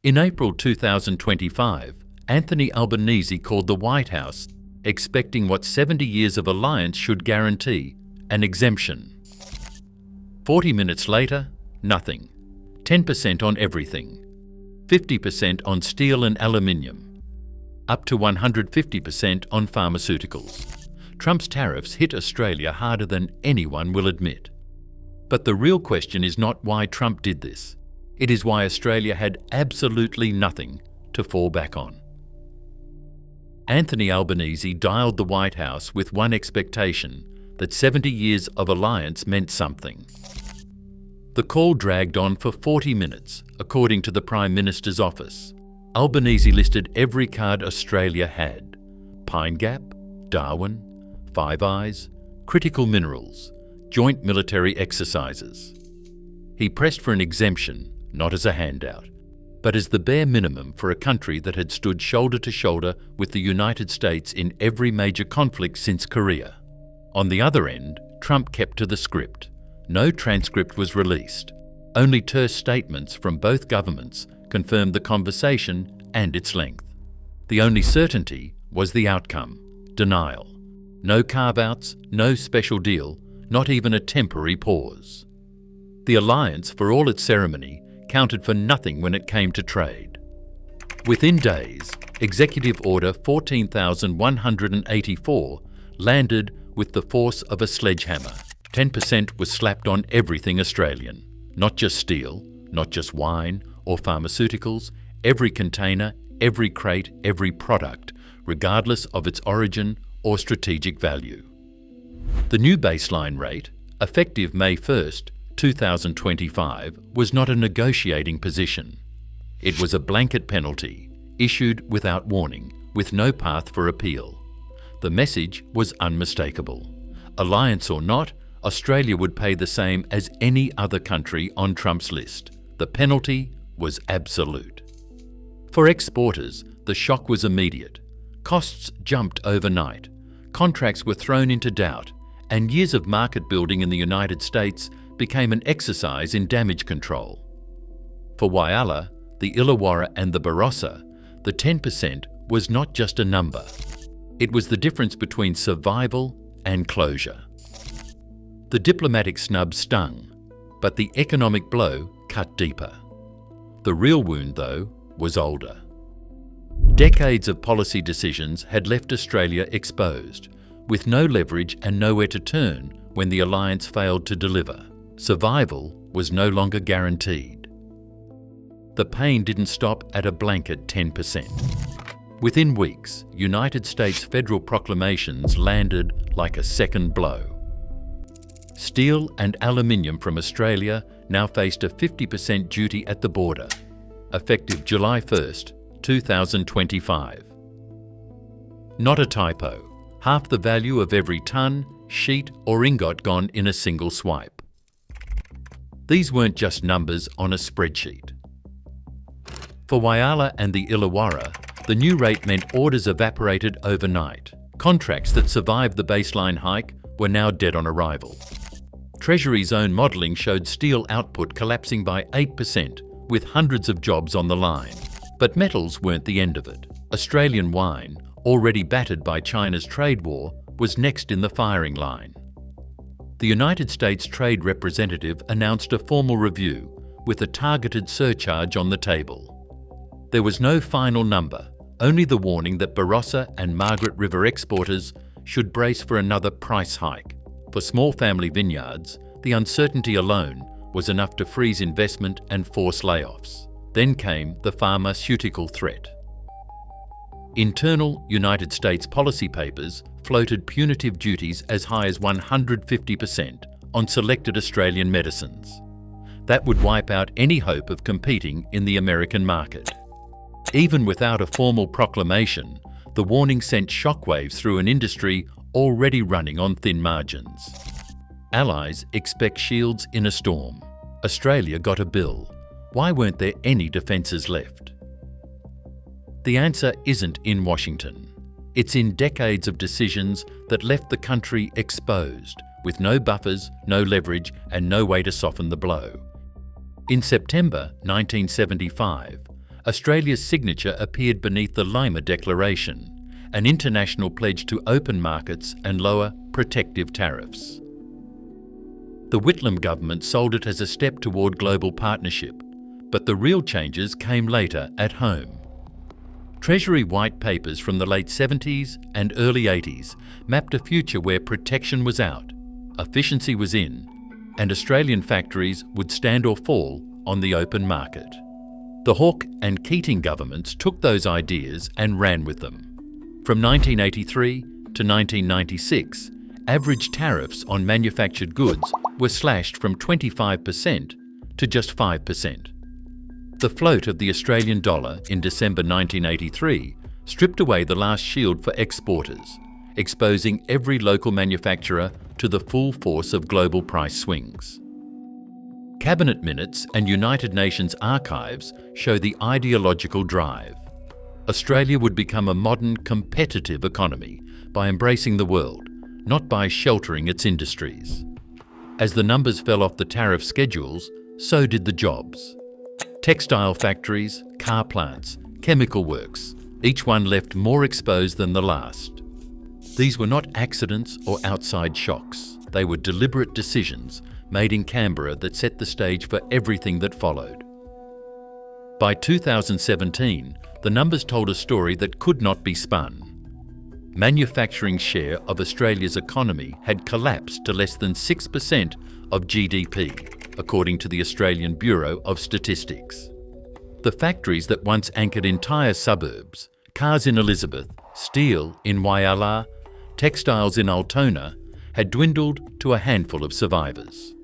In April 2025, Anthony Albanese called the White House, expecting what 70 years of alliance should guarantee, an exemption. 40 minutes later, nothing. 10% on everything. 50% on steel and aluminium. Up to 150% on pharmaceuticals. Trump's tariffs hit Australia harder than anyone will admit. But the real question is not why Trump did this. It is why Australia had absolutely nothing to fall back on. Anthony Albanese dialed the White House with one expectation, that 70 years of alliance meant something. The call dragged on for 40 minutes, according to the Prime Minister's office. Albanese listed every card Australia had: Pine Gap, Darwin, Five Eyes, critical minerals, joint military exercises. He pressed for an exemption, not as a handout, but as the bare minimum for a country that had stood shoulder to shoulder with the United States in every major conflict since Korea. On the other end, Trump kept to the script. No transcript was released. Only terse statements from both governments confirmed the conversation and its length. The only certainty was the outcome: denial. No carve-outs, no special deal, not even a temporary pause. The alliance, for all its ceremony, counted for nothing when it came to trade. Within days, Executive Order 14,184 landed with the force of a sledgehammer. 10% was slapped on everything Australian. Not just steel, not just wine or pharmaceuticals, every container, every crate, every product, regardless of its origin or strategic value. The new baseline rate, effective May 1st, 2025, was not a negotiating position. It was a blanket penalty, issued without warning, with no path for appeal. The message was unmistakable. Alliance or not, Australia would pay the same as any other country on Trump's list. The penalty was absolute. For exporters, the shock was immediate. Costs jumped overnight. Contracts were thrown into doubt, and years of market building in the United States became an exercise in damage control. For Whyalla, the Illawarra and the Barossa, the 10% was not just a number. It was the difference between survival and closure. The diplomatic snub stung, but the economic blow cut deeper. The real wound, though, was older. Decades of policy decisions had left Australia exposed, with no leverage and nowhere to turn when the alliance failed to deliver. Survival was no longer guaranteed. The pain didn't stop at a blanket 10%. Within weeks, United States federal proclamations landed like a second blow. Steel and aluminium from Australia now faced a 50% duty at the border, effective July 1st, 2025. Not a typo. Half the value of every tonne, sheet or ingot gone in a single swipe. These weren't just numbers on a spreadsheet. For Whyalla and the Illawarra, the new rate meant orders evaporated overnight. Contracts that survived the baseline hike were now dead on arrival. Treasury's own modelling showed steel output collapsing by 8%, with hundreds of jobs on the line. But metals weren't the end of it. Australian wine, already battered by China's trade war, was next in the firing line. The United States Trade Representative announced a formal review with a targeted surcharge on the table. There was no final number, only the warning that Barossa and Margaret River exporters should brace for another price hike. For small family vineyards, the uncertainty alone was enough to freeze investment and force layoffs. Then came the pharmaceutical threat. Internal United States policy papers floated punitive duties as high as 150% on selected Australian medicines. That would wipe out any hope of competing in the American market. Even without a formal proclamation, the warning sent shockwaves through an industry already running on thin margins. Allies expect shields in a storm. Australia got a bill. Why weren't there any defences left? The answer isn't in Washington. It's in decades of decisions that left the country exposed, with no buffers, no leverage, and no way to soften the blow. In September 1975, Australia's signature appeared beneath the Lima Declaration, an international pledge to open markets and lower protective tariffs. The Whitlam government sold it as a step toward global partnership, but the real changes came later at home. Treasury white papers from the late 70s and early 80s mapped a future where protection was out, efficiency was in, and Australian factories would stand or fall on the open market. The Hawke and Keating governments took those ideas and ran with them. From 1983 to 1996, average tariffs on manufactured goods were slashed from 25% to just 5%. The float of the Australian dollar in December 1983 stripped away the last shield for exporters, exposing every local manufacturer to the full force of global price swings. Cabinet minutes and United Nations archives show the ideological drive. Australia would become a modern, competitive economy by embracing the world, not by sheltering its industries. As the numbers fell off the tariff schedules, so did the jobs. Textile factories, car plants, chemical works, each one left more exposed than the last. These were not accidents or outside shocks. They were deliberate decisions made in Canberra that set the stage for everything that followed. By 2017, the numbers told a story that could not be spun. Manufacturing's share of Australia's economy had collapsed to less than 6% of GDP, according to the Australian Bureau of Statistics. The factories that once anchored entire suburbs, cars in Elizabeth, steel in Whyalla, textiles in Altona, had dwindled to a handful of survivors.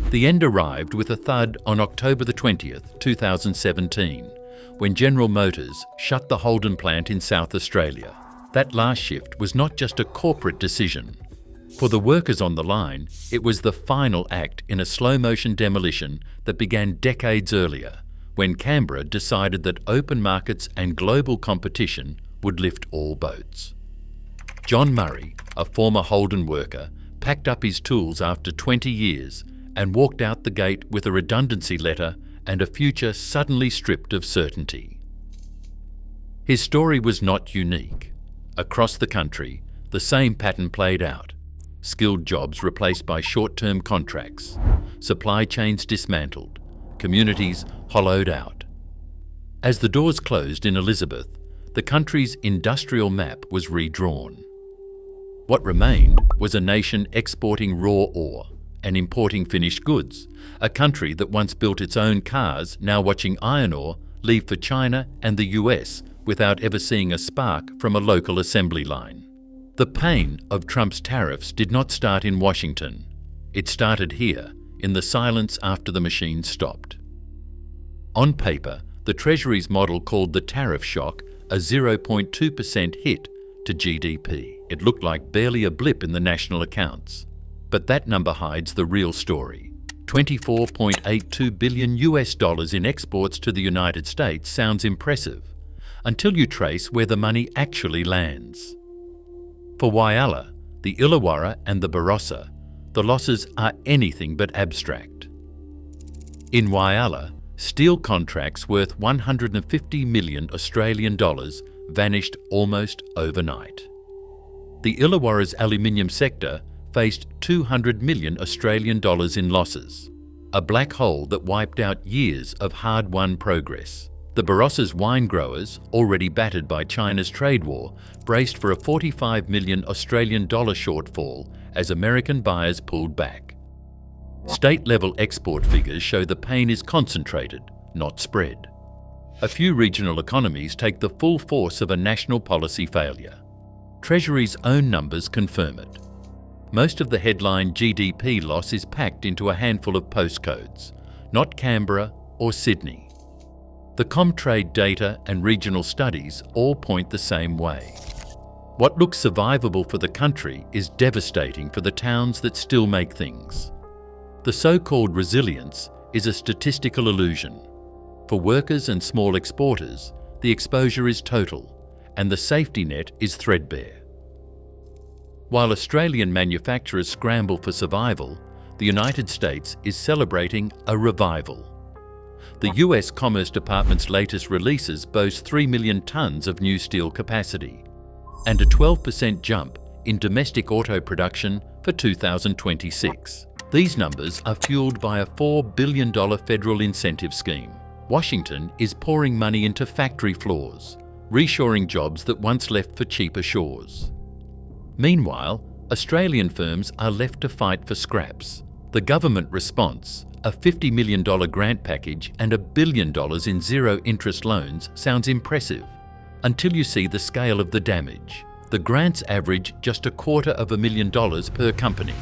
The end arrived with a thud on October the 20th, 2017, when General Motors shut the Holden plant in South Australia. That last shift was not just a corporate decision. For the workers on the line, it was the final act in a slow-motion demolition that began decades earlier, when Canberra decided that open markets and global competition would lift all boats. John Murray, a former Holden worker, packed up his tools after 20 years and walked out the gate with a redundancy letter and a future suddenly stripped of certainty. His story was not unique. Across the country, the same pattern played out. Skilled jobs replaced by short-term contracts, supply chains dismantled, communities hollowed out. As the doors closed in Elizabeth, the country's industrial map was redrawn. What remained was a nation exporting raw ore and importing finished goods, a country that once built its own cars now watching iron ore leave for China and the US without ever seeing a spark from a local assembly line. The pain of Trump's tariffs did not start in Washington. It started here, in the silence after the machine stopped. On paper, the Treasury's model called the tariff shock a 0.2% hit to GDP. It looked like barely a blip in the national accounts. But that number hides the real story. $24.82 billion in exports to the United States sounds impressive, until you trace where the money actually lands. For Whyalla, the Illawarra and the Barossa, the losses are anything but abstract. In Whyalla, steel contracts worth 150 million Australian dollars vanished almost overnight. The Illawarra's aluminium sector faced 200 million Australian dollars in losses, a black hole that wiped out years of hard-won progress. The Barossa's wine growers, already battered by China's trade war, braced for a 45 million Australian dollar shortfall as American buyers pulled back. State-level export figures show the pain is concentrated, not spread. A few regional economies take the full force of a national policy failure. Treasury's own numbers confirm it. Most of the headline GDP loss is packed into a handful of postcodes, not Canberra or Sydney. The Comtrade data and regional studies all point the same way. What looks survivable for the country is devastating for the towns that still make things. The so-called resilience is a statistical illusion. For workers and small exporters, the exposure is total, and the safety net is threadbare. While Australian manufacturers scramble for survival, the United States is celebrating a revival. The US Commerce Department's latest releases boast 3 million tonnes of new steel capacity and a 12% jump in domestic auto production for 2026. These numbers are fueled by a $4 billion federal incentive scheme. Washington is pouring money into factory floors, reshoring jobs that once left for cheaper shores. Meanwhile, Australian firms are left to fight for scraps. The government response, a $50 million grant package and $1 billion in zero-interest loans, sounds impressive until you see the scale of the damage. The grants average just $250,000 per company.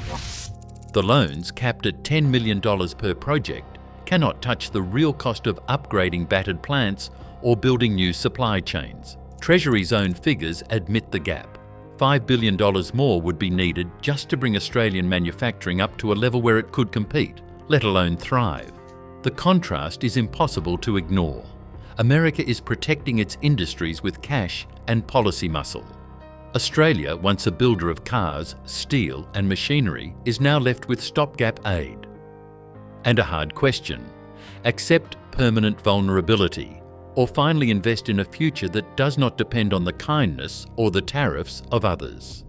The loans, capped at $10 million per project, cannot touch the real cost of upgrading battered plants or building new supply chains. Treasury's own figures admit the gap. $5 billion more would be needed just to bring Australian manufacturing up to a level where it could compete, let alone thrive. The contrast is impossible to ignore. America is protecting its industries with cash and policy muscle. Australia, once a builder of cars, steel and machinery, is now left with stopgap aid. And a hard question: accept permanent vulnerability, or finally invest in a future that does not depend on the kindness or the tariffs of others.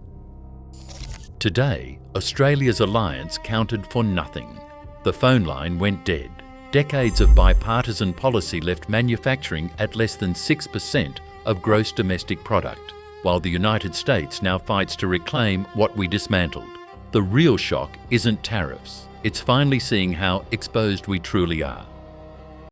Today, Australia's alliance counted for nothing. The phone line went dead. Decades of bipartisan policy left manufacturing at less than 6% of gross domestic product, while the United States now fights to reclaim what we dismantled. The real shock isn't tariffs. It's finally seeing how exposed we truly are.